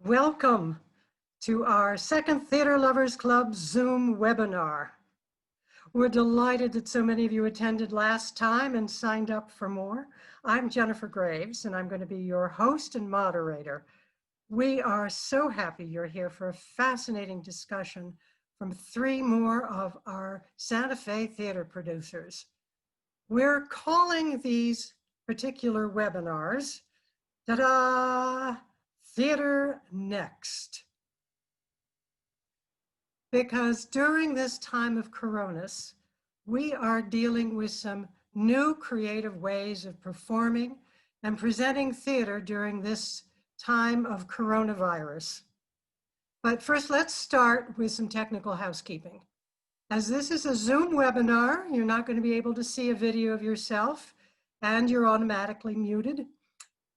Welcome to our second Theater Lovers Club Zoom webinar. We're delighted that so many of you attended last time and signed up for more. I'm Jennifer Graves, and I'm going to be your host and moderator. We are so happy you're here for a fascinating discussion from three more of our Santa Fe theater producers. We're calling these particular webinars, ta-da, Theater Next. Because during this time of coronas, we are dealing with some new creative ways of performing and presenting theater during this time of coronavirus. But first, let's start with some technical housekeeping. As this is a Zoom webinar, you're not going to be able to see a video of yourself, and you're automatically muted.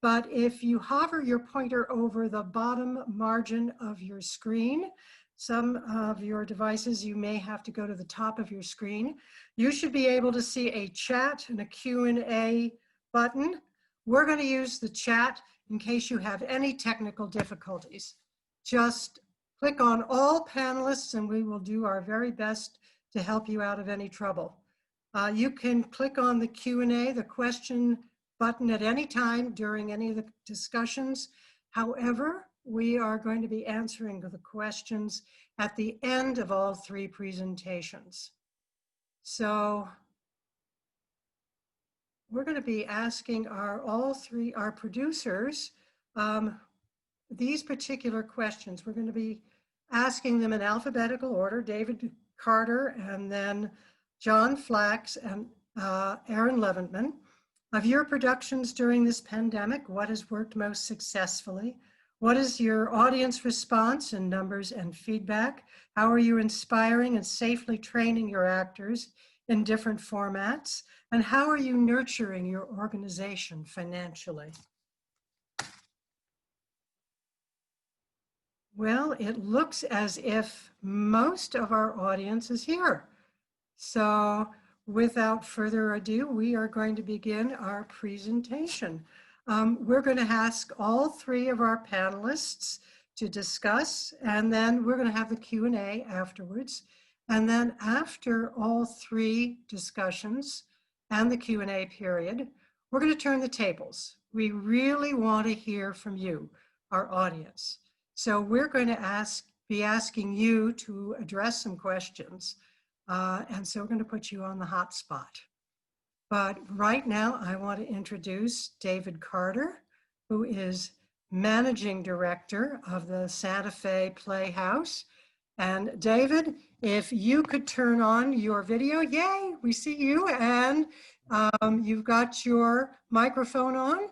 But if you hover your pointer over the bottom margin of your screen, some of your devices, you may have to go to the top of your screen. You should be able to see a chat and a Q&A button. We're going to use the chat in case you have any technical difficulties. Just click on all panelists and we will do our very best to help you out of any trouble. You can click on the Q&A, the question button at any time during any of the discussions. However, we are going to be answering the questions at the end of all three presentations. So we're going to be asking all three producers these particular questions. We're going to be asking them in alphabetical order: David Carter, and then John Flax, and Aaron Leventman. Of your productions during this pandemic, what has worked most successfully? What is your audience response in numbers and feedback? How are you inspiring and safely training your actors in different formats? And how are you nurturing your organization financially? Well, it looks as if most of our audience is here. So without further ado, we are going to begin our presentation. We're going to ask all three of our panelists to discuss, and then we're going to have the Q&A afterwards. And then after all three discussions and the Q&A period, we're going to turn the tables. We really want to hear from you, our audience. So we're going to be asking you to address some questions. And so we're going to put you on the hot spot. But right now, I want to introduce David Carter, who is Managing Director of the Santa Fe Playhouse. And David, if you could turn on your video, yay, we see you. And you've got your microphone on?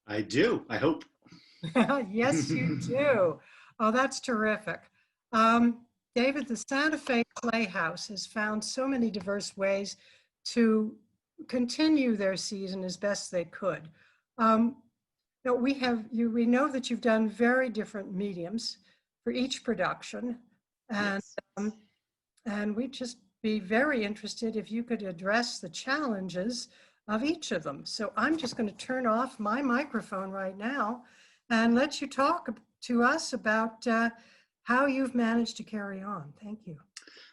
I do, I hope. Yes, you do. Oh, that's terrific. David, the Santa Fe Playhouse has found so many diverse ways to continue their season as best they could. Now we know that you've done very different mediums for each production, and yes. And we'd just be very interested if you could address the challenges of each of them. So I'm just going to turn off my microphone right now and let you talk to us about how you've managed to carry on. Thank you.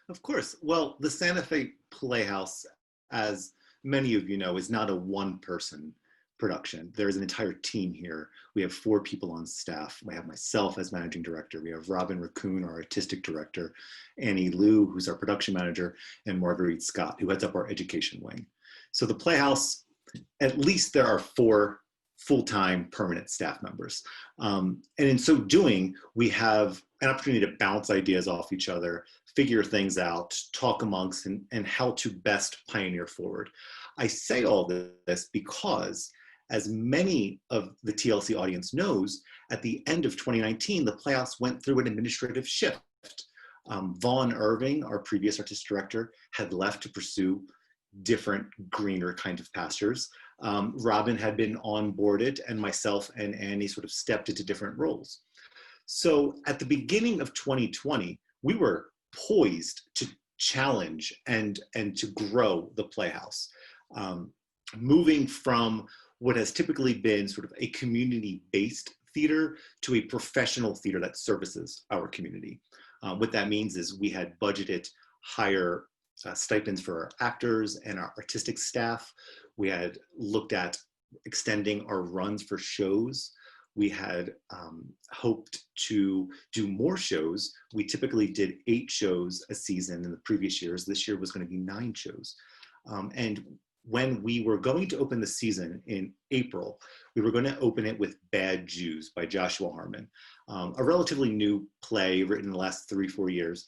Of course. Well, the Santa Fe Playhouse, as many of you know, is not a one-person production. There's an entire team here. We have 4 people on staff. We have myself as managing director. We have Robin Raccoon, our artistic director, Annie Liu, who's our production manager, and Marguerite Scott, who heads up our education wing. So the Playhouse, at least there are 4 full-time permanent staff members. And in so doing, we have an opportunity to bounce ideas off each other, figure things out, talk amongst, and how to best pioneer forward. I say all this because, as many of the TLC audience knows, at the end of 2019, the Playhouse went through an administrative shift. Vaughn Irving, our previous artistic director, had left to pursue different, greener kind of pastures. Robin had been onboarded, and myself and Annie sort of stepped into different roles. So at the beginning of 2020, we were poised to challenge and to grow the Playhouse, moving from what has typically been sort of a community-based theater to a professional theater that services our community. What that means is we had budgeted higher stipends for our actors and our artistic staff. We had looked at extending our runs for shows. We had hoped to do more shows. We typically did 8 shows a season in the previous years. This year was going to be 9 shows. And when we were going to open the season in April, we were going to open it with Bad Jews by Joshua Harmon, a relatively new play written in the last 3-4 years,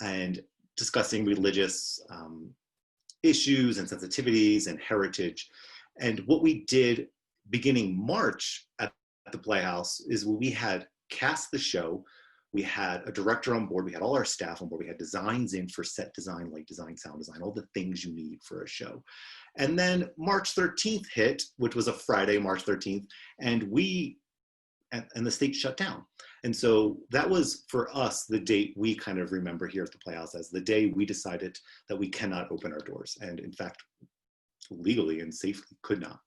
and discussing religious issues and sensitivities and heritage. And what we did beginning March at the Playhouse is we had cast the show. We had a director on board. We had all our staff on board. We had designs in for set design, light design, sound design, all the things you need for a show. And then March 13th hit, which was a Friday, March 13th, and the state shut down. And so that was, for us, the date we kind of remember here at the Playhouse as the day we decided that we cannot open our doors. And in fact, legally and safely could not.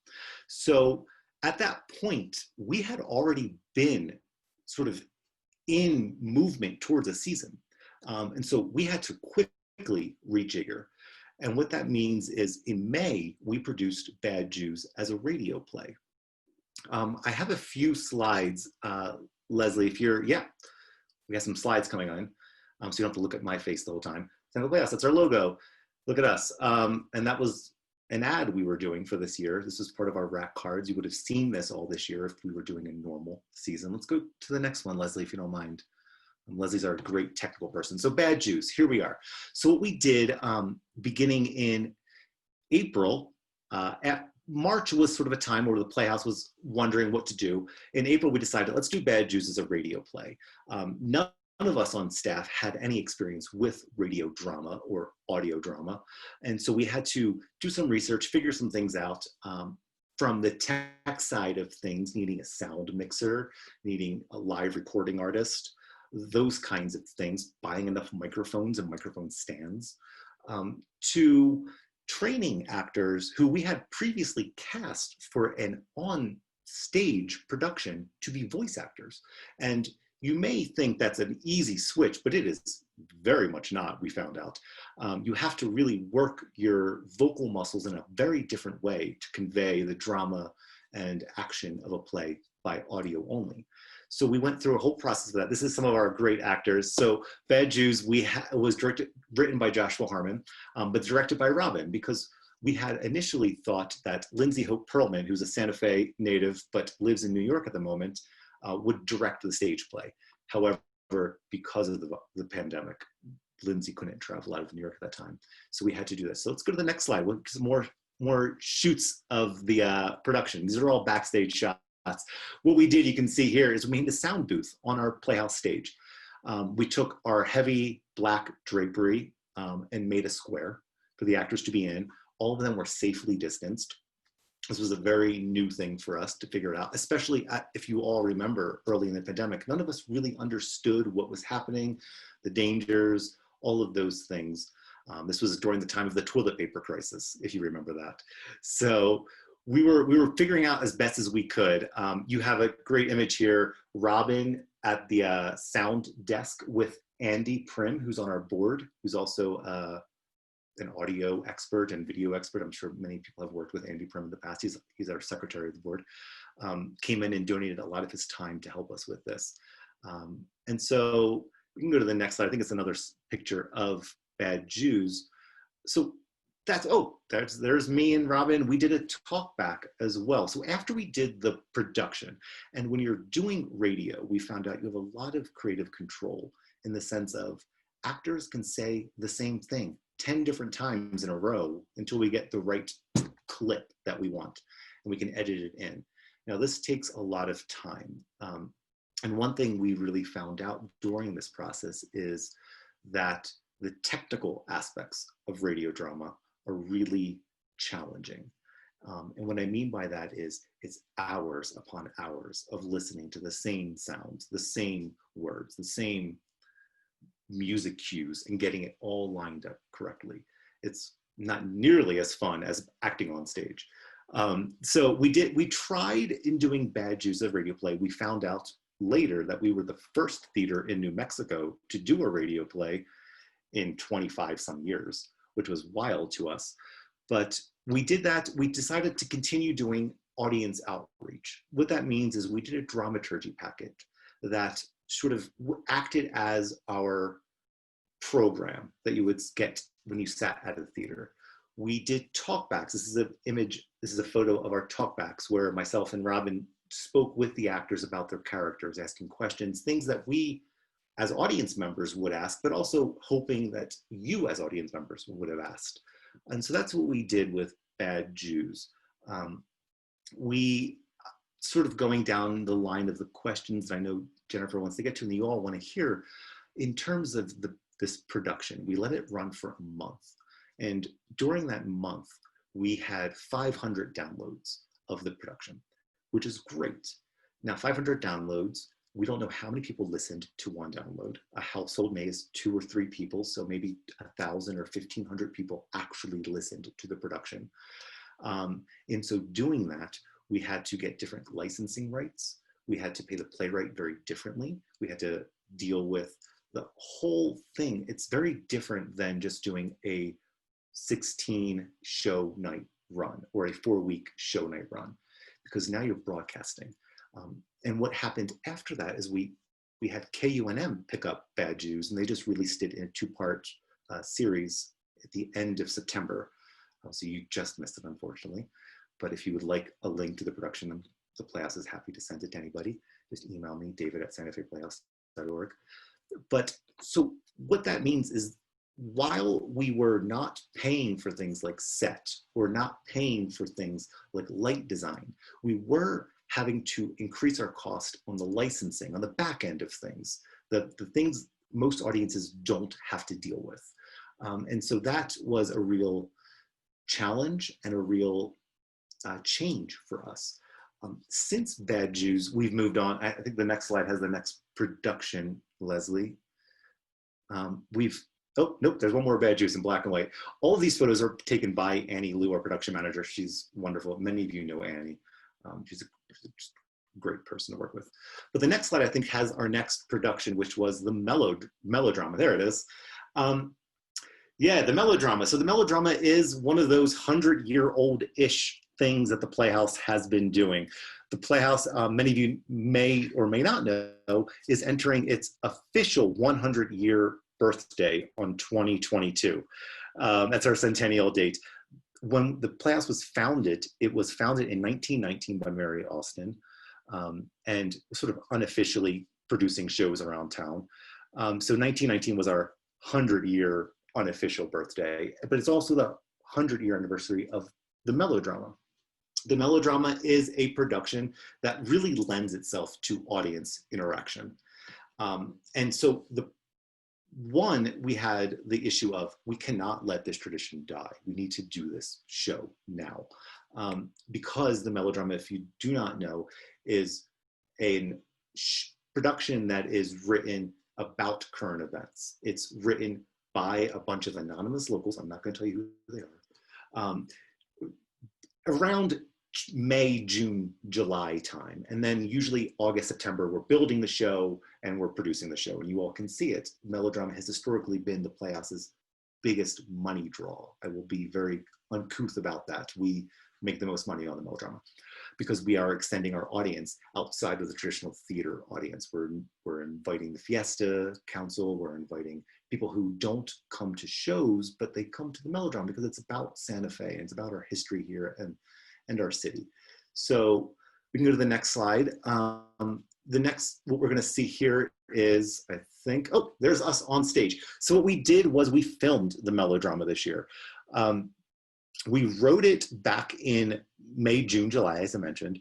So at that point, we had already been sort of in movement towards a season. And so we had to quickly rejigger. And what that means is in May, we produced Bad Jews as a radio play. I have a few slides, Leslie, if you're, yeah, we got some slides coming on. So you don't have to look at my face the whole time. That's our logo. Look at us. And that was an ad we were doing for this year. This was part of our rack cards. You would have seen this all this year if we were doing a normal season. Let's go to the next one, Leslie, if you don't mind. Leslie's our great technical person. So Bad Jews, here we are. So what we did beginning in April, at March was sort of a time where the Playhouse was wondering what to do. In April, we decided, let's do Bad Jews as a radio play. None of us on staff had any experience with radio drama or audio drama. And so we had to do some research, figure some things out. From the tech side of things, needing a sound mixer, needing a live recording artist, those kinds of things, buying enough microphones and microphone stands, to training actors who we had previously cast for an on-stage production to be voice actors. And you may think that's an easy switch, but it is very much not, we found out. You have to really work your vocal muscles in a very different way to convey the drama and action of a play by audio only. So we went through a whole process of that. This is some of our great actors. So Bad Jews was written by Joshua Harmon, but directed by Robin, because we had initially thought that Lindsay Hope Perlman, who's a Santa Fe native but lives in New York at the moment, would direct the stage play. However, because of the pandemic, Lindsay couldn't travel out of New York at that time. So we had to do this. So let's go to the next slide. More shoots of the production. These are all backstage shots. What we did, you can see here, is we made a sound booth on our Playhouse stage. We took our heavy black drapery and made a square for the actors to be in. All of them were safely distanced. This was a very new thing for us to figure it out, especially if you all remember early in the pandemic, none of us really understood what was happening, the dangers, all of those things. This was during the time of the toilet paper crisis, if you remember that. So we were figuring out as best as we could. You have a great image here, Robin at the sound desk with Andy Prim, who's on our board, who's also an audio expert and video expert. I'm sure many people have worked with Andy Prim in the past. He's our secretary of the board. Came in and donated a lot of his time to help us with this. And so we can go to the next slide. I think it's another picture of Bad Jews. So there's me and Robin. We did a talk back as well. So after we did the production, and when you're doing radio, we found out you have a lot of creative control in the sense of actors can say the same thing 10 different times in a row until we get the right clip that we want, and we can edit it in. Now, this takes a lot of time. And one thing we really found out during this process is that the technical aspects of radio drama are really challenging. And what I mean by that is it's hours upon hours of listening to the same sounds, the same words, the same music cues, and getting it all lined up correctly. It's not nearly as fun as acting on stage. So we tried in doing Bad Jews of radio play. We found out later that we were the first theater in New Mexico to do a radio play in 25 some years, which was wild to us. But we did that. We decided to continue doing audience outreach. What that means is we did a dramaturgy packet that sort of acted as our program that you would get when you sat at a theater. We did talkbacks. This is an image, this is a photo of our talkbacks where myself and Robin spoke with the actors about their characters, asking questions, things that we as audience members would ask, but also hoping that you as audience members would have asked. And so that's what we did with Bad Jews. We sort of going down the line of the questions I know Jennifer wants to get to and you all want to hear, in terms of this production, we let it run for a month. And during that month, we had 500 downloads of the production, which is great. Now, 500 downloads, we don't know how many people listened to one download. A household may is 2 or 3 people, so maybe 1,000 or 1,500 people actually listened to the production. In so doing that, we had to get different licensing rights. We had to pay the playwright very differently. We had to deal with the whole thing. It's very different than just doing a 16 show night run or a 4-week show night run, because now you're broadcasting. And what happened after that is we had KUNM pick up Bad Jews, and they just released it in a 2-part series at the end of September. So you just missed it, unfortunately. But if you would like a link to the production, the Playhouse is happy to send it to anybody. Just email me, david@santafeplayhouse.org. But so what that means is, while we were not paying for things like set or not paying for things like light design, we were having to increase our cost on the licensing, on the back end of things, the things most audiences don't have to deal with. And so that was a real challenge and a real change for us. Since Bad Jews, we've moved on. I think the next slide has the next production, Leslie. Oh, nope, there's one more Bad Jews in black and white. All of these photos are taken by Annie Liu, our production manager. She's wonderful. Many of you know Annie. She's a great person to work with. But the next slide, I think, has our next production, which was the melodrama. There it is. Yeah, the melodrama. So the melodrama is one of those 100-year-old-ish things that the Playhouse has been doing. The Playhouse, many of you may or may not know, is entering its official 100-year birthday on 2022. That's our centennial date. When the Playhouse was founded, it was founded in 1919 by Mary Austin, and sort of unofficially producing shows around town. So 1919 was our 100-year unofficial birthday, but it's also the 100-year anniversary of the melodrama. The melodrama is a production that really lends itself to audience interaction. And so we had the issue of, we cannot let this tradition die. We need to do this show now. Because the melodrama, if you do not know, is a production that is written about current events. It's written by a bunch of anonymous locals. I'm not going to tell you who they are. Around May, June, July time. And then usually August, September, we're building the show and we're producing the show, and you all can see it. Melodrama has historically been the Playhouse's biggest money draw. I will be very uncouth about that. We make the most money on the melodrama because we are extending our audience outside of the traditional theater audience. We're inviting the Fiesta Council, we're inviting people who don't come to shows, but they come to the melodrama because it's about Santa Fe and it's about our history here and our city. So we can go to the next slide. What we're gonna see here is, I think, oh, there's us on stage. So what we did was we filmed the melodrama this year. We wrote it back in May, June, July, as I mentioned,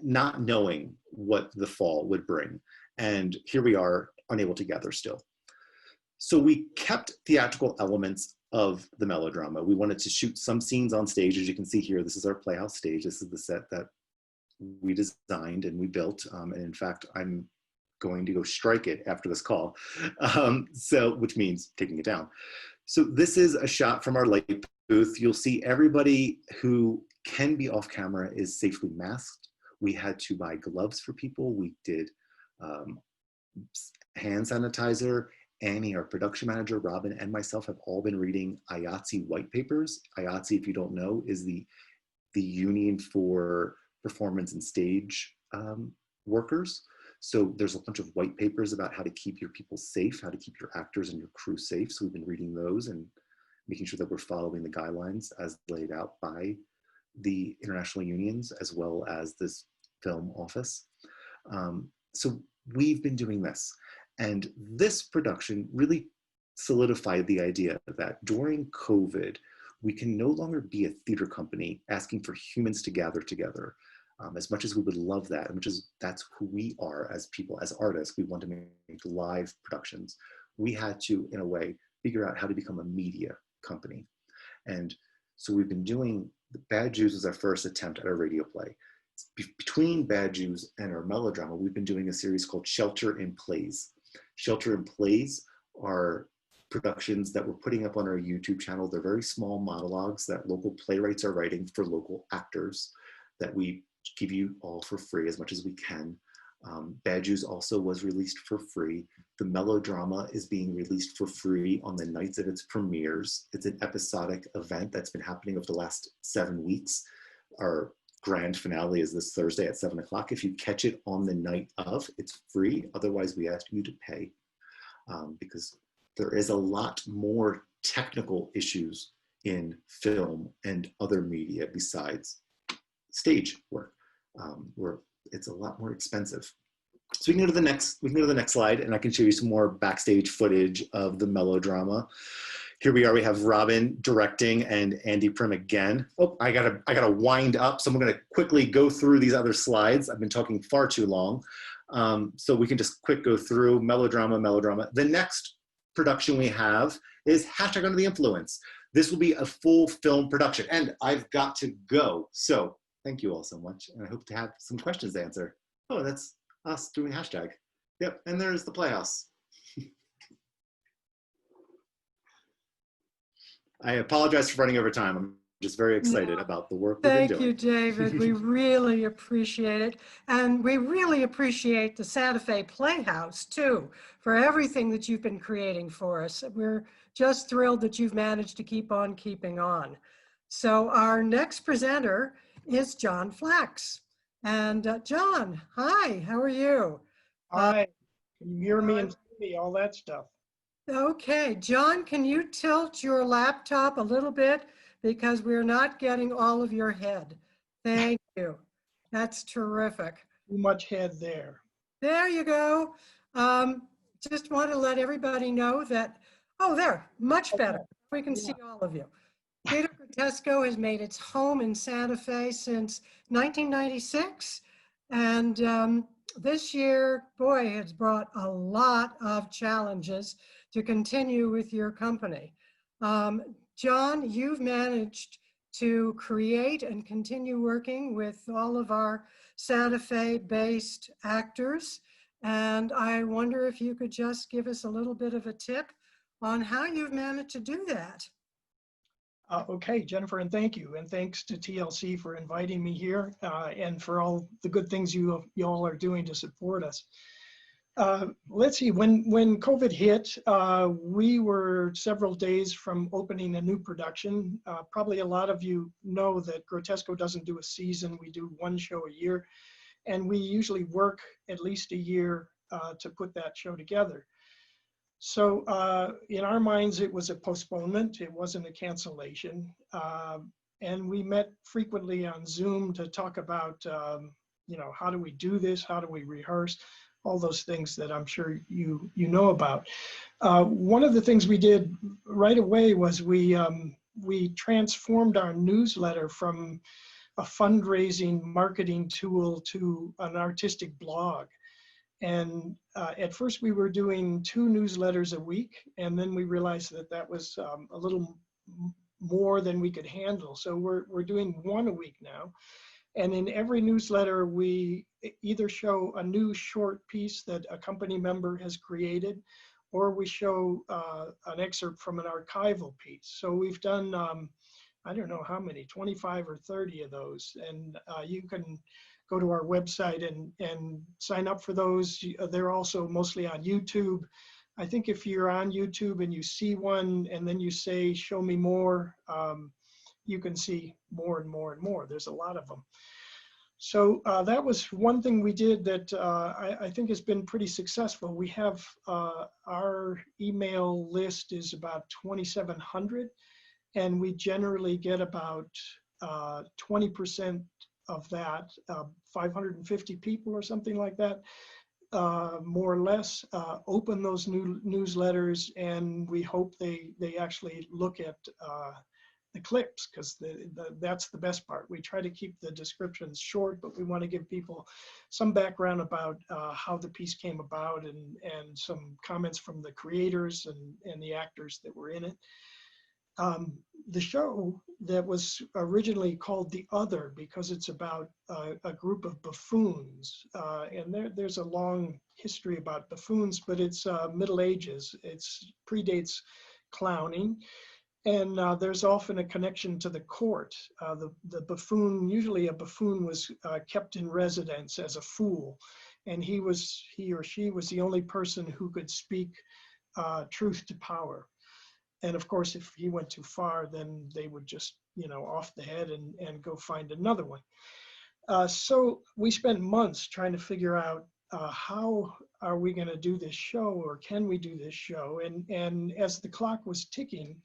not knowing what the fall would bring. And here we are, unable to gather still. So we kept theatrical elements of the melodrama. We wanted to shoot some scenes on stage. As you can see here, this is our Playhouse stage. This is the set that we designed and we built. And in fact, I'm going to go strike it after this call. Which means taking it down. So this is a shot from our light booth. You'll see everybody who can be off camera is safely masked. We had to buy gloves for people. We did hand sanitizer. Annie, our production manager, Robin, and myself have all been reading IATSE white papers. IATSE, if you don't know, is the union for performance and stage workers. So there's a bunch of white papers about how to keep your people safe, how to keep your actors and your crew safe. So we've been reading those and making sure that we're following the guidelines as laid out by the international unions, as well as this film office. So we've been doing this. And this production really solidified the idea that during COVID, we can no longer be a theater company asking for humans to gather together. As much as we would love that, and which is that's who we are as people, as artists, we want to make live productions. We had to, in a way, figure out how to become a media company. And so we've been doing, Bad Jews was our first attempt at a radio play. Between Bad Jews and our melodrama, we've been doing a series called Shelter in Plays. Shelter in Plays are productions that we're putting up on our YouTube channel. They're very small monologues that local playwrights are writing for local actors that we give you all for free as much as we can. Bad Jews also was released for free. The melodrama is being released for free on the nights of its premieres. It's an episodic event that's been happening over the last 7 weeks. Our grand finale is this Thursday at 7 o'clock. If you catch it on the night of, it's free. Otherwise, we ask you to pay because there is a lot more technical issues in film and other media besides stage work, where it's a lot more expensive. So we can go to the next slide, and I can show you some more backstage footage of the melodrama. Here we are. We have Robin directing and Andy Prim again. Oh, I gotta wind up, so I'm gonna quickly go through these other slides. I've been talking far too long, so we can just quick go through melodrama. The next production we have is Hashtag Under the Influence. This will be a full film production, and I've got to go. So thank you all so much, and I hope to have some questions to answer. Oh, that's us doing hashtag. Yep, and there's the Playhouse. I apologize for running over time. I'm just very excited about the work we've been doing. Thank you, David. We really appreciate it. And we really appreciate the Santa Fe Playhouse, too, for everything that you've been creating for us. We're just thrilled that you've managed to keep on keeping on. So our next presenter is John Flax. And John, hi, how are you? Hi, can you hear me and see me, all that stuff? Okay, John, can you tilt your laptop a little bit because we're not getting all of your head? Thank you. That's terrific. Too much head there. There you go. Just want to let everybody know that, oh, there, much better. We can see all of you. Theater Grottesco has made its home in Santa Fe since 1996. And this year, boy, it's brought a lot of challenges to continue with your company. John, you've managed to create and continue working with all of our Santa Fe-based actors. And I wonder if you could just give us a little bit of a tip on how you've managed to do that. Okay, Jennifer, and thank you. And thanks to TLC for inviting me here and for all the good things you all are doing to support us. Let's see, when COVID hit, we were several days from opening a new production. Probably a lot of you know that Grottesco doesn't do a season. We do one show a year, and we usually work at least a year to put that show together. So in our minds, it was a postponement. It wasn't a cancellation. And we met frequently on Zoom to talk about, how do we do this? How do we rehearse? All those things that I'm sure you know about. One of the things we did right away was we transformed our newsletter from a fundraising marketing tool to an artistic blog. And at first we were doing 2 newsletters a week, and then we realized that that was a little more than we could handle. So we're doing 1 a week now. And in every newsletter, we either show a new short piece that a company member has created, or we show an excerpt from an archival piece. So we've done I don't know how many, 25 or 30 of those. And you can go to our website and sign up for those. They're also mostly on YouTube. I think if you're on YouTube and you see one and then you say, show me more, you can see more and more and more. There's a lot of them. So that was one thing we did that I think has been pretty successful. We have our email list is about 2,700, and we generally get about 20% of that, 550 people or something like that, more or less, open those new newsletters, and we hope they actually look at the clips, because that's the best part. We try to keep the descriptions short, but we want to give people some background about how the piece came about, and some comments from the creators and the actors that were in it. The show that was originally called The Other, because it's about a group of buffoons, and there's a long history about buffoons, but it's Middle Ages. It predates clowning. And there's often a connection to the court. The buffoon, usually a buffoon was kept in residence as a fool, and he or she was the only person who could speak truth to power. And of course, if he went too far, then they would just, off the head and go find another one. So we spent months trying to figure out how are we going to do this show, or can we do this show? And as the clock was ticking,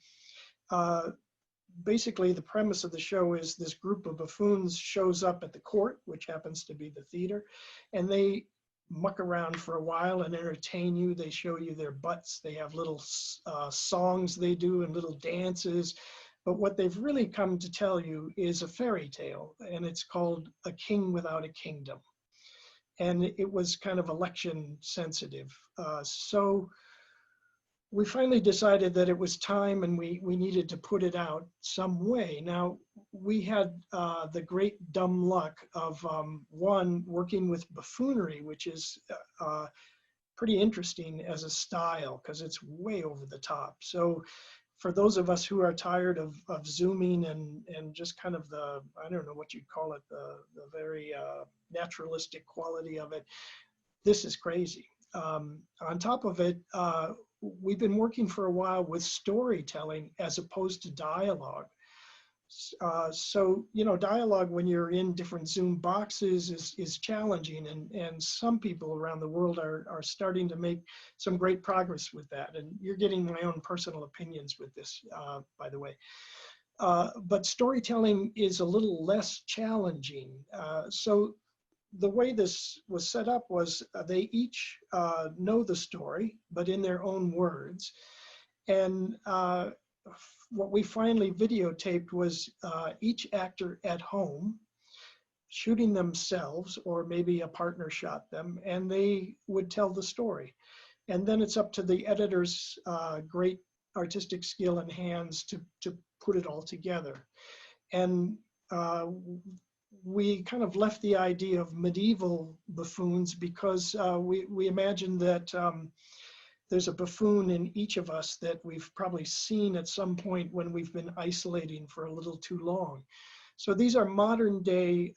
basically the premise of the show is this group of buffoons shows up at the court, which happens to be the theater, and they muck around for a while and entertain you. They show you their butts. They have little songs they do and little dances. But what they've really come to tell you is a fairy tale, and it's called A King Without a Kingdom. And it was kind of election sensitive. So we finally decided that it was time, and we needed to put it out some way. Now, we had the great dumb luck of one, working with buffoonery, which is pretty interesting as a style because it's way over the top. So for those of us who are tired of zooming and just kind of the, I don't know what you'd call it, the very naturalistic quality of it, this is crazy. On top of it, we've been working for a while with storytelling as opposed to dialogue. So, dialogue when you're in different Zoom boxes is challenging, and some people around the world are starting to make some great progress with that. And you're getting my own personal opinions with this, by the way. But storytelling is a little less challenging. So the way this was set up was they each know the story, but in their own words. And what we finally videotaped was each actor at home shooting themselves, or maybe a partner shot them, and they would tell the story. And then it's up to the editor's great artistic skill and hands to put it all together. And we kind of left the idea of medieval buffoons because we imagined that there's a buffoon in each of us that we've probably seen at some point when we've been isolating for a little too long. So these are modern day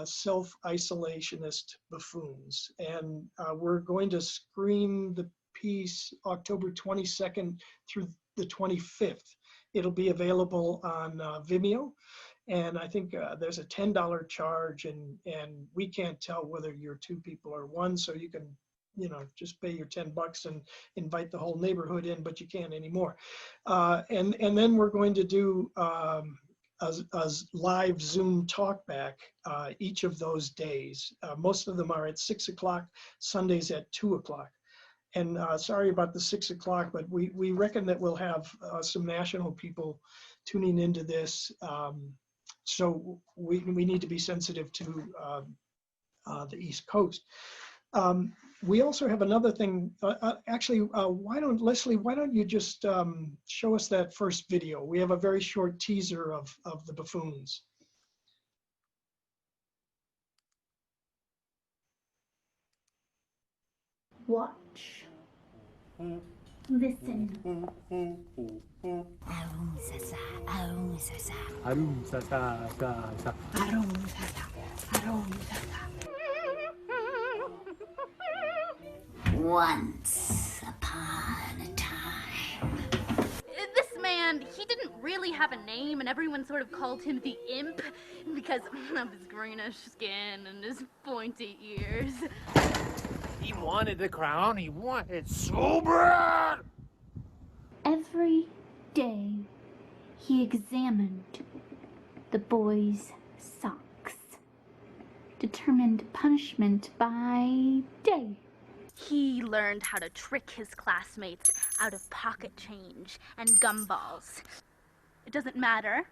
self-isolationist buffoons. And we're going to screen the piece October 22nd through the 25th. It'll be available on Vimeo. And I think there's a $10 charge, and we can't tell whether you're two people or one, so you can, just pay your $10 and invite the whole neighborhood in, but you can't anymore. And then we're going to do a live Zoom talkback each of those days. Most of them are at 6 o'clock, Sundays at 2 o'clock. And sorry about the 6 o'clock, but we reckon that we'll have some national people tuning into this. So we need to be sensitive to the East Coast. We also have another thing. Actually, Leslie, why don't you just show us that first video? We have a very short teaser of the buffoons. Watch. Listen. Arum sasa, arum sasa. Arum sa sa sa sa. Arum sasa, arum sasa. Once upon a time. This man, he didn't really have a name, and everyone sort of called him the Imp because of his greenish skin and his pointy ears. He wanted the crown. He wanted so bad. Every day he examined the boy's socks, determined punishment by day. He learned how to trick his classmates out of pocket change and gumballs. It doesn't matter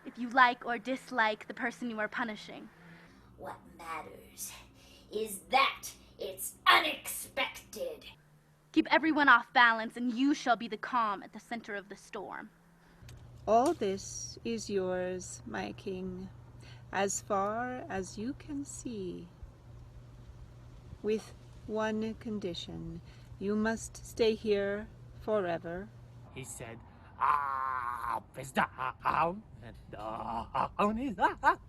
if you like or dislike the person you are punishing. What matters is that it's unexpected. Keep everyone off balance, and you shall be the calm at the center of the storm. All this is yours, my king, as far as you can see. With one condition, you must stay here forever. He said, up is down, and down is up.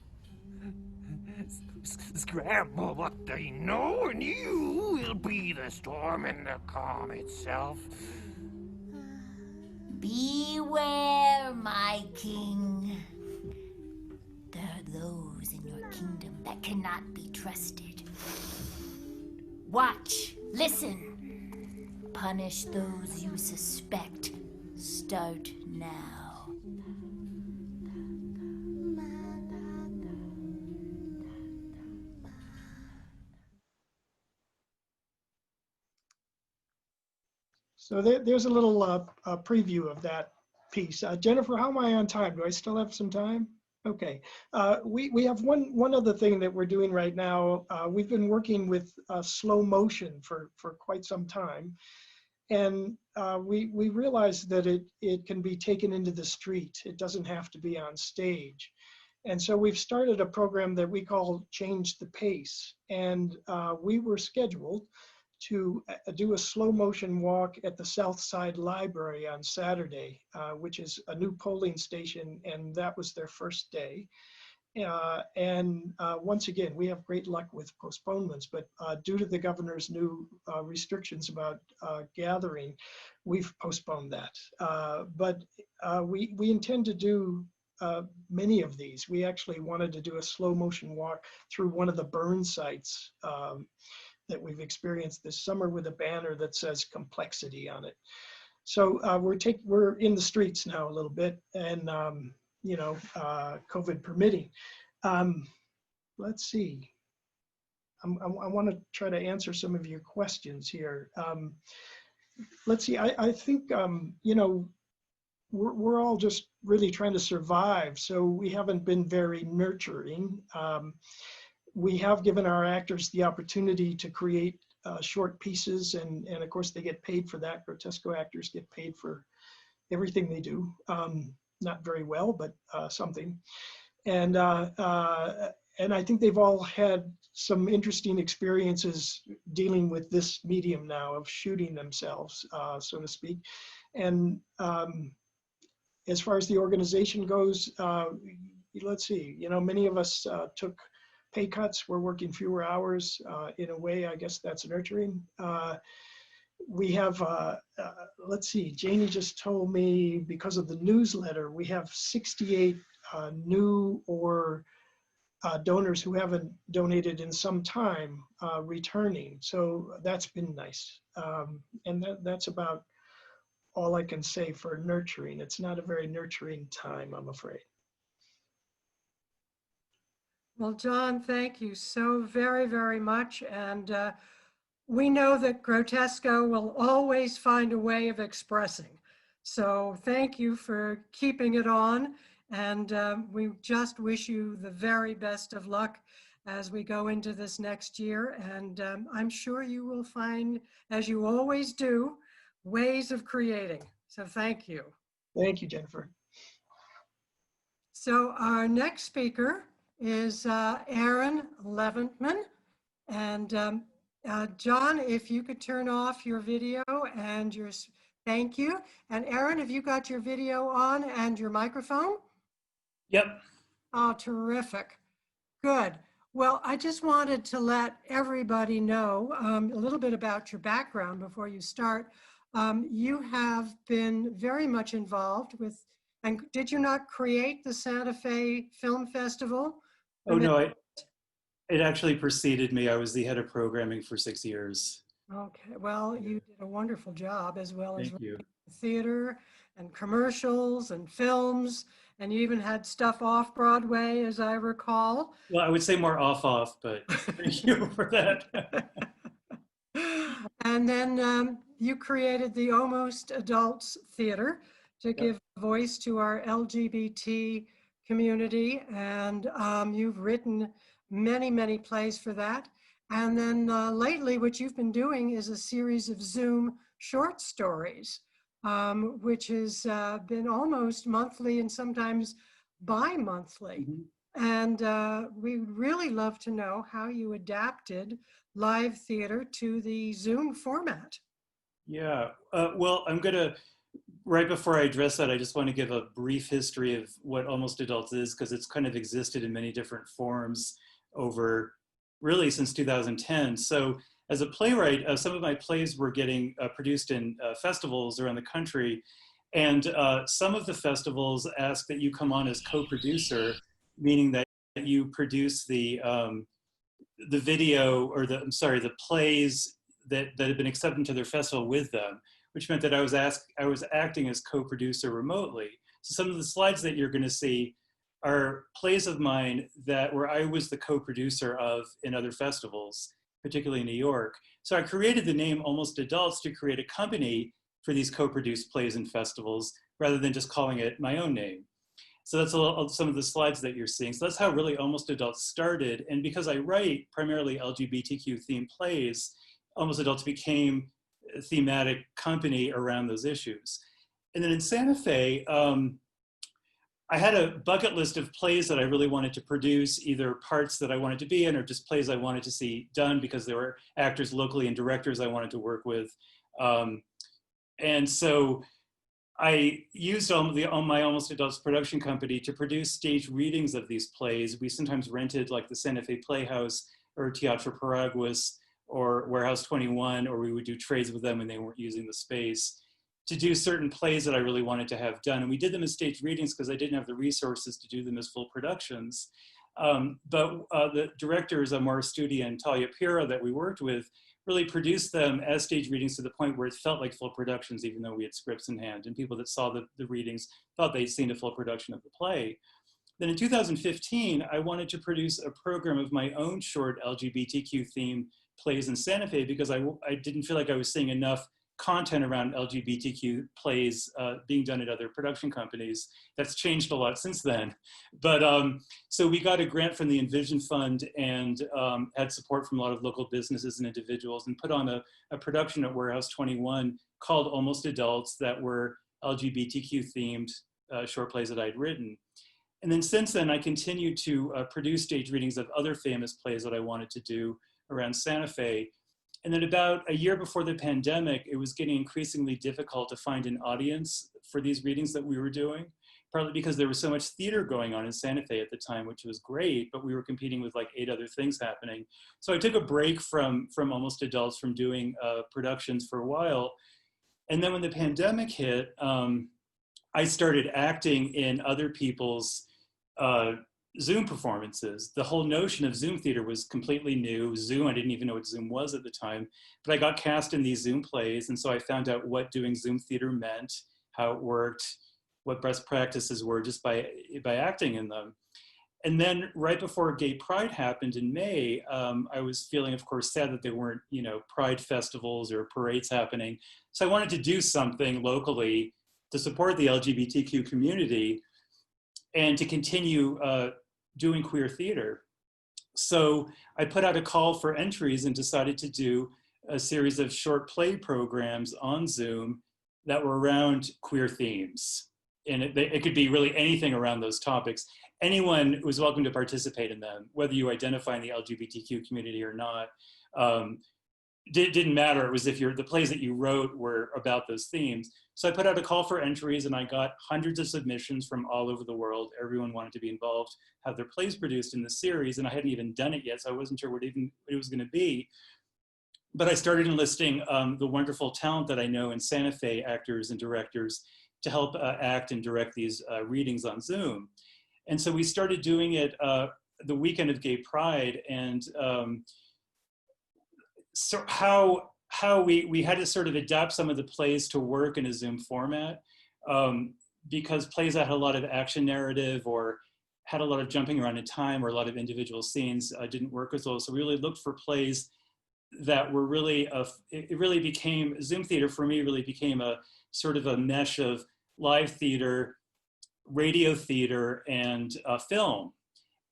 Scramble what they know, and you will be the storm and the calm itself. Beware, my king. There are those in your kingdom that cannot be trusted. Watch, listen. Punish those you suspect. Start now. So there's a little preview of that piece. Jennifer, how am I on time? Do I still have some time? Okay. We have one other thing that we're doing right now. We've been working with slow motion for quite some time. And we realized that it can be taken into the street. It doesn't have to be on stage. And so we've started a program that we call Change the Pace. And we were scheduled to do a slow motion walk at the South Side Library on Saturday, which is a new polling station, and that was their first day. Once again, we have great luck with postponements, but due to the governor's new restrictions about gathering, we've postponed that. But we intend to do many of these. We actually wanted to do a slow motion walk through one of the burn sites that we've experienced this summer with a banner that says complexity on it. So we're in the streets now a little bit, and COVID permitting. Let's see. I want to try to answer some of your questions here. Let's see. I think we're all just really trying to survive, so we haven't been very nurturing. We have given our actors the opportunity to create short pieces, and of course they get paid for that. Grottesco actors get paid for everything they do. Not very well, but something. And I think they've all had some interesting experiences dealing with this medium now of shooting themselves, so to speak. And as far as the organization goes, let's see, many of us took pay cuts. We're working fewer hours. In a way, I guess that's nurturing. We have, let's see, Janie just told me because of the newsletter, we have 68 new or donors who haven't donated in some time returning. So that's been nice. And that's about all I can say for nurturing. It's not a very nurturing time, I'm afraid. Well, John, thank you so very, very much. And we know that Grottesco will always find a way of expressing. So thank you for keeping it on. And we just wish you the very best of luck as we go into this next year. And I'm sure you will find, as you always do, ways of creating. So thank you. Thank you, Jennifer. So our next speaker is Aaron Leventman. And John, if you could turn off your video and thank you. And Aaron, have you got your video on and your microphone? Yep. Oh, terrific. Good. Well, I just wanted to let everybody know a little bit about your background before you start. You have been very much involved with, and did you not create the Santa Fe Film Festival? Oh, no, it actually preceded me. I was the head of programming for 6 years. Okay, well, you did a wonderful job, as well as Thank you. theater and commercials and films, and you even had stuff off Broadway, as I recall. Well, I would say more off, but thank you for that. And then you created the Almost Adults Theater to give voice to our LGBT community, and you've written many, many plays for that. And then lately, what you've been doing is a series of Zoom short stories, which has been almost monthly and sometimes bi-monthly. And we'd really love to know how you adapted live theater to the Zoom format. Yeah, well, I'm gonna, right before I address that, I just want to give a brief history of what Almost Adults is, because it's kind of existed in many different forms over really since 2010. So as a playwright, some of my plays were getting produced in festivals around the country. And some of the festivals ask that you come on as co-producer, meaning that you produce the video, or the plays that had been accepted to their festival with them, which meant that I was acting as co-producer remotely. So some of the slides that you're going to see are plays of mine where I was the co-producer of in other festivals, particularly in New York. So I created the name Almost Adults to create a company for these co-produced plays and festivals, rather than just calling it my own name. So that's some of the slides that you're seeing. So that's how really Almost Adults started. And because I write primarily LGBTQ themed plays, Almost Adults became a thematic company around those issues. And then in Santa Fe, I had a bucket list of plays that I really wanted to produce, either parts that I wanted to be in or just plays I wanted to see done, because there were actors locally and directors I wanted to work with. And so I used my Almost Adults production company to produce stage readings of these plays. We sometimes rented like the Santa Fe Playhouse or Teatro Paraguas or Warehouse 21, or we would do trades with them when they weren't using the space, to do certain plays that I really wanted to have done. And we did them as stage readings because I didn't have the resources to do them as full productions. But the directors, Amara Studi and Talia Pira, that we worked with, really produced them as stage readings to the point where it felt like full productions, even though we had scripts in hand. And people that saw the readings thought they'd seen a full production of the play. Then in 2015, I wanted to produce a program of my own short LGBTQ themed plays in Santa Fe, because I didn't feel like I was seeing enough content around LGBTQ plays being done at other production companies. That's changed a lot since then. But so we got a grant from the Envision Fund and had support from a lot of local businesses and individuals, and put on a production at Warehouse 21 called Almost Adults, that were LGBTQ themed short plays that I'd written. And then since then, I continued to produce stage readings of other famous plays that I wanted to do around Santa Fe. And then about a year before the pandemic, it was getting increasingly difficult to find an audience for these readings that we were doing, partly because there was so much theater going on in Santa Fe at the time, which was great, but we were competing with like 8 other things happening. So I took a break from Almost Adults, from doing productions for a while. And then when the pandemic hit, I started acting in other people's Zoom performances. The whole notion of Zoom theater was completely new. Zoom, I didn't even know what Zoom was at the time, but I got cast in these Zoom plays. And so I found out what doing Zoom theater meant, how it worked, what best practices were, just by acting in them. And then right before Gay Pride happened in May, I was feeling, of course, sad that there weren't, Pride festivals or parades happening. So I wanted to do something locally to support the LGBTQ community and to continue doing queer theater. So I put out a call for entries and decided to do a series of short play programs on Zoom that were around queer themes. And it could be really anything around those topics. Anyone was welcome to participate in them, whether you identify in the LGBTQ community or not. didn't matter. It was if the plays that you wrote were about those themes. So I put out a call for entries, and I got hundreds of submissions from all over the world. Everyone wanted to be involved, have their plays produced in the series, and I hadn't even done it yet, so I wasn't sure what it was going to be. But I started enlisting the wonderful talent that I know in Santa Fe, actors and directors, to help act and direct these readings on Zoom. And so we started doing it the weekend of Gay Pride, and so how we had to sort of adapt some of the plays to work in a Zoom format, because plays that had a lot of action narrative or had a lot of jumping around in time or a lot of individual scenes didn't work as well. So we really looked for plays that were really, it really became, Zoom theater for me really became a sort of a mesh of live theater, radio theater, and film.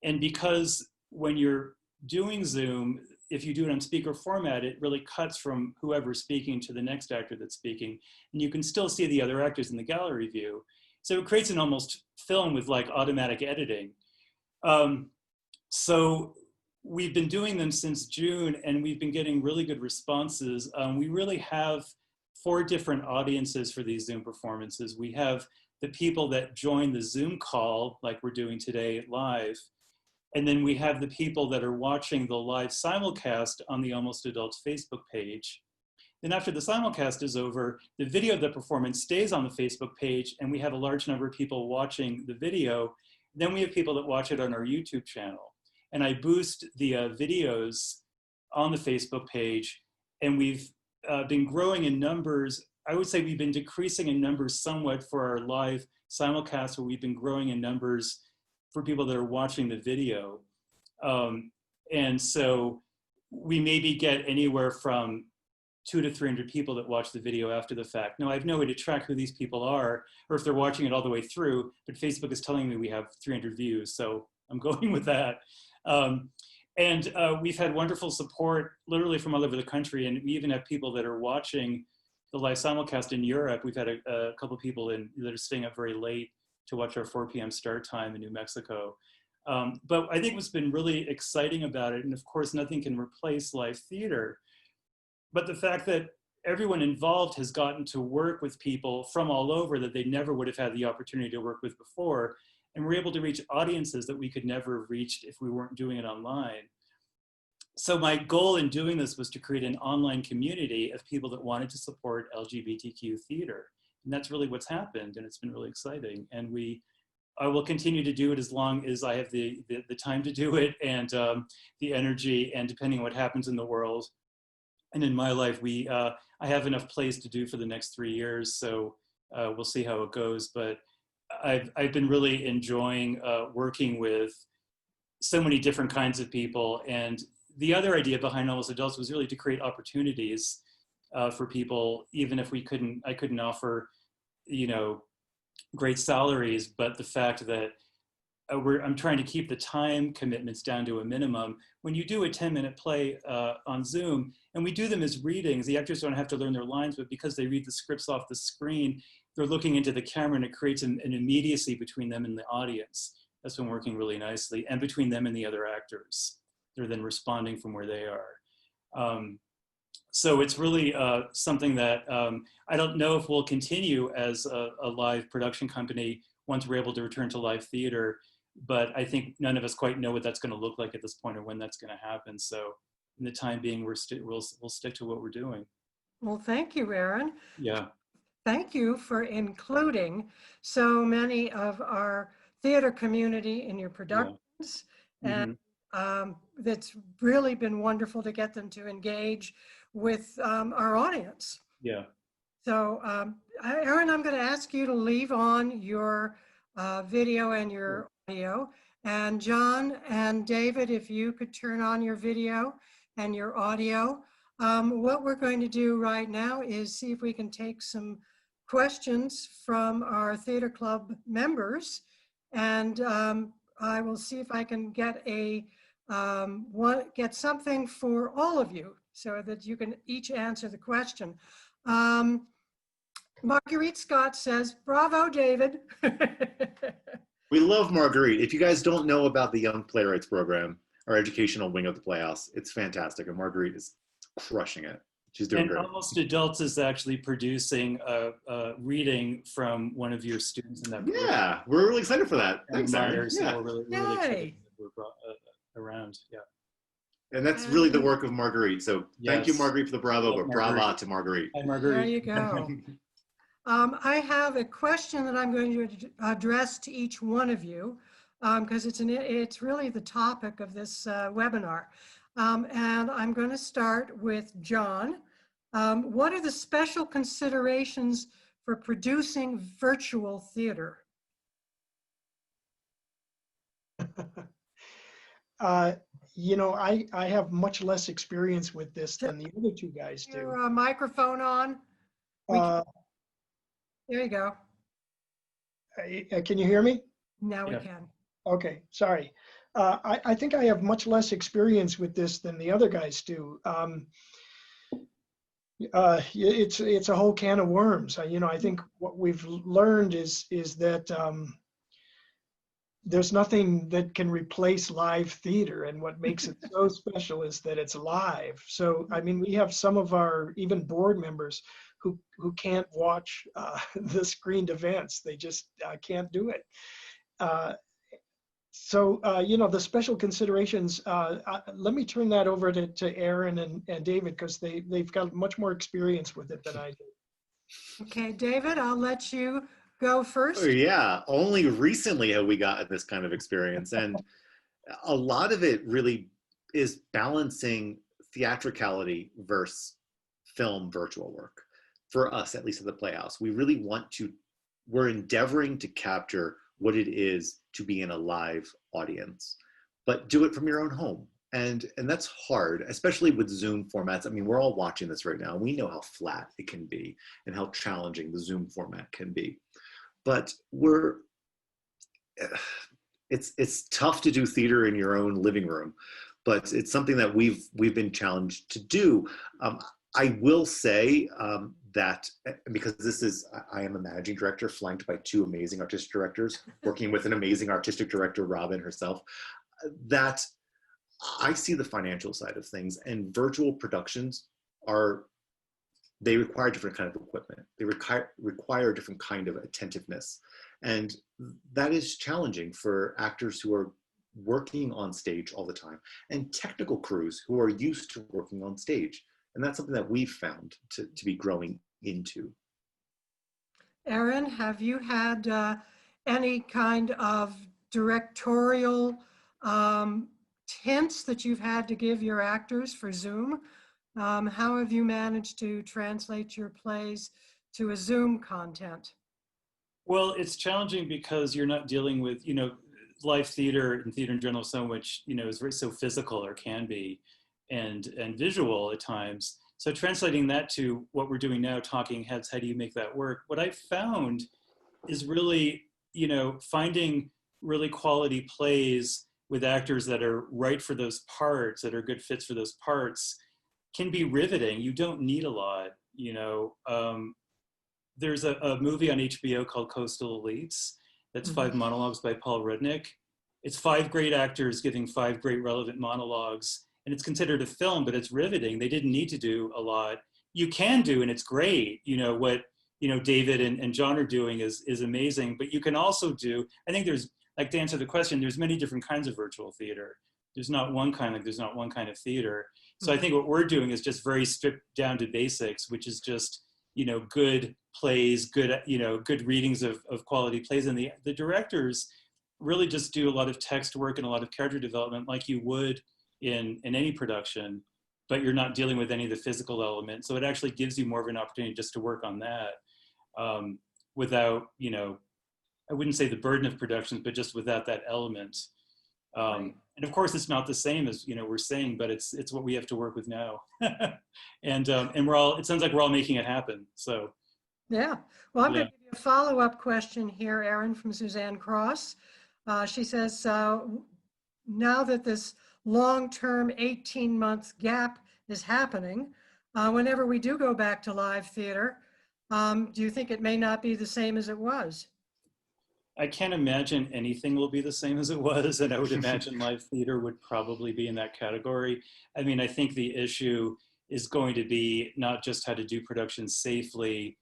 And because when you're doing Zoom, if you do it on speaker format, it really cuts from whoever's speaking to the next actor that's speaking. And you can still see the other actors in the gallery view. So it creates an almost film with like automatic editing. So we've been doing them since June, and we've been getting really good responses. We really have 4 different audiences for these Zoom performances. We have the people that join the Zoom call, like we're doing today live. And then we have the people that are watching the live simulcast on the Almost Adults Facebook page. Then after the simulcast is over, the video of the performance stays on the Facebook page, and we have a large number of people watching the video. Then we have people that watch it on our YouTube channel. And I boost the videos on the Facebook page, and we've been growing in numbers. I would say we've been decreasing in numbers somewhat for our live simulcast, where we've been growing in numbers for people that are watching the video. And so we maybe get anywhere from 200 to 300 people that watch the video after the fact. Now, I have no way to track who these people are or if they're watching it all the way through, but Facebook is telling me we have 300 views, so I'm going with that. And we've had wonderful support literally from all over the country, and we even have people that are watching the live simulcast in Europe. We've had a couple of people that are staying up very late to watch our 4 p.m. start time in New Mexico. But I think what's been really exciting about it, and of course nothing can replace live theater, but the fact that everyone involved has gotten to work with people from all over that they never would have had the opportunity to work with before. And we're able to reach audiences that we could never have reached if we weren't doing it online. So my goal in doing this was to create an online community of people that wanted to support LGBTQ theater. And that's really what's happened, and it's been really exciting. And I will continue to do it as long as I have the time to do it, and the energy, and depending on what happens in the world. And in my life, I have enough plays to do for the next 3 years, so we'll see how it goes. But I've been really enjoying working with so many different kinds of people. And the other idea behind Almost Adults was really to create opportunities for people, even if I couldn't offer, great salaries, but the fact that I'm trying to keep the time commitments down to a minimum. When you do a 10-minute play on Zoom, and we do them as readings, the actors don't have to learn their lines, but because they read the scripts off the screen, they're looking into the camera, and it creates an immediacy between them and the audience. That's been working really nicely, and between them and the other actors. They're then responding from where they are. So it's really something that I don't know if we'll continue as a live production company once we're able to return to live theater, but I think none of us quite know what that's going to look like at this point or when that's going to happen. So in the time being, we'll stick to what we're doing. Well, thank you, Aaron. Yeah. Thank you for including so many of our theater community in your productions. Yeah. And that's really been wonderful to get them to engage with our audience. Yeah. So Aaron, I'm going to ask you to leave on your video and your audio. And John and David, if you could turn on your video and your audio. What we're going to do right now is see if we can take some questions from our theater club members. And I will see if I can get get something for all of you so that you can each answer the question. Marguerite Scott says, bravo, David. We love Marguerite. If you guys don't know about the Young Playwrights Program, our educational wing of the Playhouse, it's fantastic. And Marguerite is crushing it. She's doing And great. Almost Adults is actually producing a reading from one of your students in that program. Yeah, we're really excited for that. Thanks, Aaron. So Yeah. we're really excited Yay. that we're brought around. Yeah. And that's really the work of Marguerite. So thank you, Yes. Marguerite, for the bravo, but brava Marguerite. to Marguerite. Hi, Marguerite. There you go. I have a question that I'm going to address to each one of you because it's really the topic of this webinar. And I'm going to start with John. What are the special considerations for producing virtual theater? You know, I have much less experience with this than the other two guys do. Your microphone on? There you go. Can you hear me? Now we Yeah. can. Okay, sorry. I think I have much less experience with this than the other guys do. It's a whole can of worms. You know, I think what we've learned is that there's nothing that can replace live theater, and what makes it so special is that it's live. So, I mean, we have some of our even board members who can't watch the screened events. They just can't do it. So, you know, the special considerations, let me turn that over to Aaron and David, because they've got much more experience with it than I do. Okay, David, I'll let you go first. Oh, yeah, only recently have we gotten this kind of experience. And a lot of it really is balancing theatricality versus film virtual work. For us, at least at the Playhouse, we're endeavoring to capture what it is to be in a live audience, but do it from your own home. And that's hard, especially with Zoom formats. I mean, we're all watching this right now. We know how flat it can be and how challenging the Zoom format can be. But it's tough to do theater in your own living room, but it's something that we've been challenged to do. I will say that because I am a managing director flanked by two amazing artistic directors, working with an amazing artistic director, Robin herself, that I see the financial side of things, and virtual productions they require different kind of equipment. They require different kind of attentiveness. And that is challenging for actors who are working on stage all the time, and technical crews who are used to working on stage. And that's something that we've found to be growing into. Aaron, have you had any kind of directorial hints that you've had to give your actors for Zoom? How have you managed to translate your plays to a Zoom content? Well, it's challenging because you're not dealing with, you know, live theater and theater in general, so much, you know, is so physical, or can be, and visual at times. So translating that to what we're doing now, talking heads, how do you make that work? What I found is really, you know, finding really quality plays with actors that are right for those parts, that are good fits for those parts, can be riveting. You don't need a lot, you know. There's a movie on HBO called Coastal Elites. That's 5 monologues by Paul Rudnick. It's 5 great actors giving 5 great relevant monologues. And it's considered a film, but it's riveting. They didn't need to do a lot. You can do, and it's great. You know, what, you know, David and John are doing is amazing, but you can also do, I think there's, like, to answer the question, there's many different kinds of virtual theater. There's not one kind, like there's not one kind of theater. So I think what we're doing is just very stripped down to basics, which is just, you know, good plays, good, you know, good readings of quality plays. And the directors really just do a lot of text work and a lot of character development like you would in any production, but you're not dealing with any of the physical elements. So it actually gives you more of an opportunity just to work on that without, you know, I wouldn't say the burden of productions, but just without that element. Right. And of course, it's not the same as, you know, we're saying, but it's what we have to work with now. And we're all, it sounds like we're all making it happen. So. Yeah. Well, I'm Yeah. going to give you a follow-up question here, Aaron, from Suzanne Cross. She says, now that this long-term 18-month gap is happening, whenever we do go back to live theater, do you think it may not be the same as it was? I can't imagine anything will be the same as it was, and I would imagine live theater would probably be in that category. I mean, I think the issue is going to be not just how to do production safely,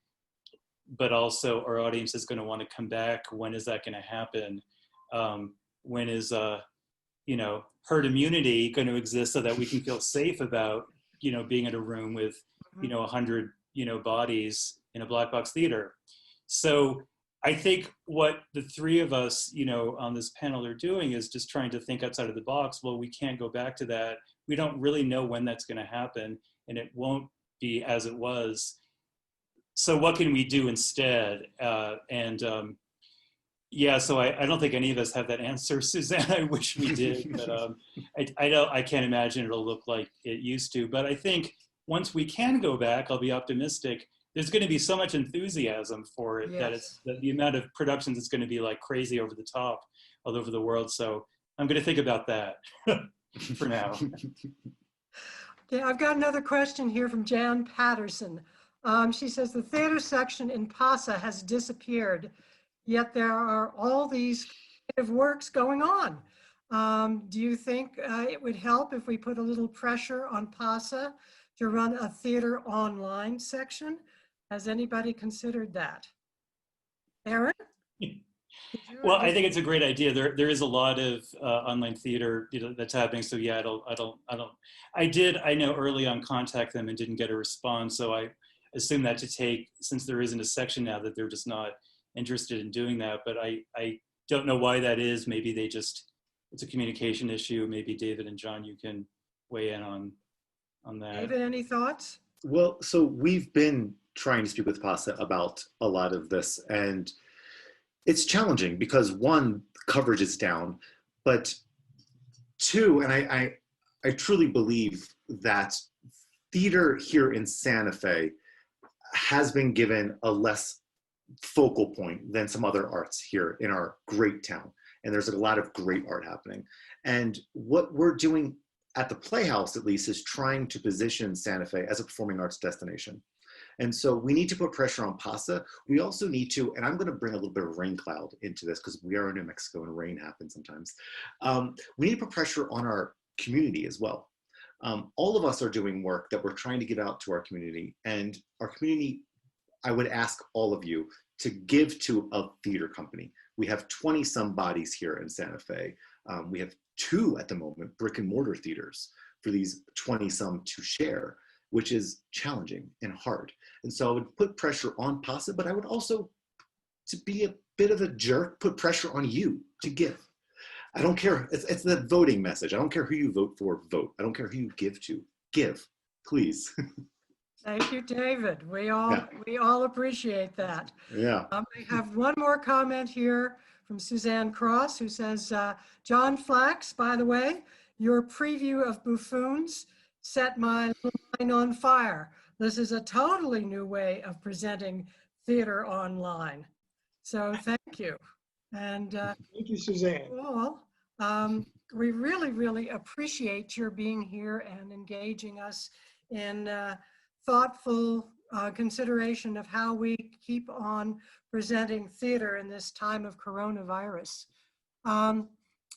but also our audience is going to want to come back. When is that going to happen? When is, herd immunity going to exist so that we can feel safe about, being in a room with, 100, bodies in a black box theater? So I think what the three of us, on this panel are doing is just trying to think outside of the box. Well, we can't go back to that. We don't really know when that's going to happen, and it won't be as it was. So what can we do instead? So I don't think any of us have that answer, Suzanne. I wish we did, but I can't imagine it'll look like it used to. But I think once we can go back, I'll be optimistic. There's going to be so much enthusiasm for it that the amount of productions is going to be like crazy over the top all over the world. So I'm going to think about that for now. Okay, I've got another question here from Jan Patterson. She says the theater section in PASA has disappeared, yet there are all these creative works going on. Do you think it would help if we put a little pressure on PASA to run a theater online section? Has anybody considered that? Aaron? Well, I think it's a great idea. There is a lot of online theater that's happening. So yeah, I know early on contact them and didn't get a response. So I assume that to take, since there isn't a section now, that they're just not interested in doing that. But I don't know why that is. Maybe it's a communication issue. Maybe David and John, you can weigh in on that. David, any thoughts? Well, so we've been trying to speak with PASA about a lot of this, and it's challenging because one, coverage is down, but two, and I truly believe that theater here in Santa Fe has been given a less focal point than some other arts here in our great town. And there's a lot of great art happening. And what we're doing at the Playhouse, at least, is trying to position Santa Fe as a performing arts destination. And so we need to put pressure on PASA. We also need to, and I'm going to bring a little bit of rain cloud into this because we are in New Mexico and rain happens sometimes. We need to put pressure on our community as well. All of us are doing work that we're trying to get out to our community, and our community, I would ask all of you to give to a theater company. We have 20 some bodies here in Santa Fe. We have 2 at the moment, brick and mortar theaters for these 20 some to share, which is challenging and hard. And so I would put pressure on PASA, but I would also, to be a bit of a jerk, put pressure on you to give. I don't care, it's the voting message. I don't care who you vote for, vote. I don't care who you give to, give, please. Thank you, David. We all appreciate that. Yeah. I have one more comment here from Suzanne Cross, who says, John Flax, by the way, your preview of Buffoons set my mind on fire. This is a totally new way of presenting theater online. So thank you. And thank you, Suzanne. well, we really, really appreciate your being here and engaging us in thoughtful consideration of how we keep on presenting theater in this time of coronavirus.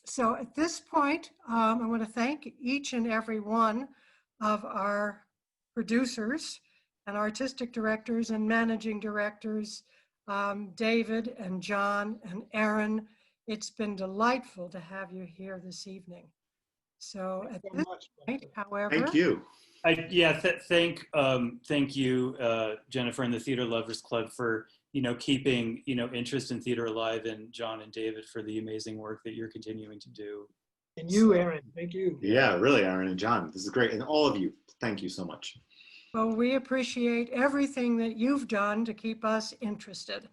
So at this point, I want to thank each and every one of our producers and artistic directors and managing directors, David and John and Aaron. It's been delightful to have you here this evening. So at this point, however. Thank you. Thank you, Jennifer and the Theater Lovers Club for, keeping, interest in theater alive, and John and David for the amazing work that you're continuing to do. And you, Aaron, thank you. Yeah, really, Aaron and John, this is great. And all of you, thank you so much. Well, we appreciate everything that you've done to keep us interested.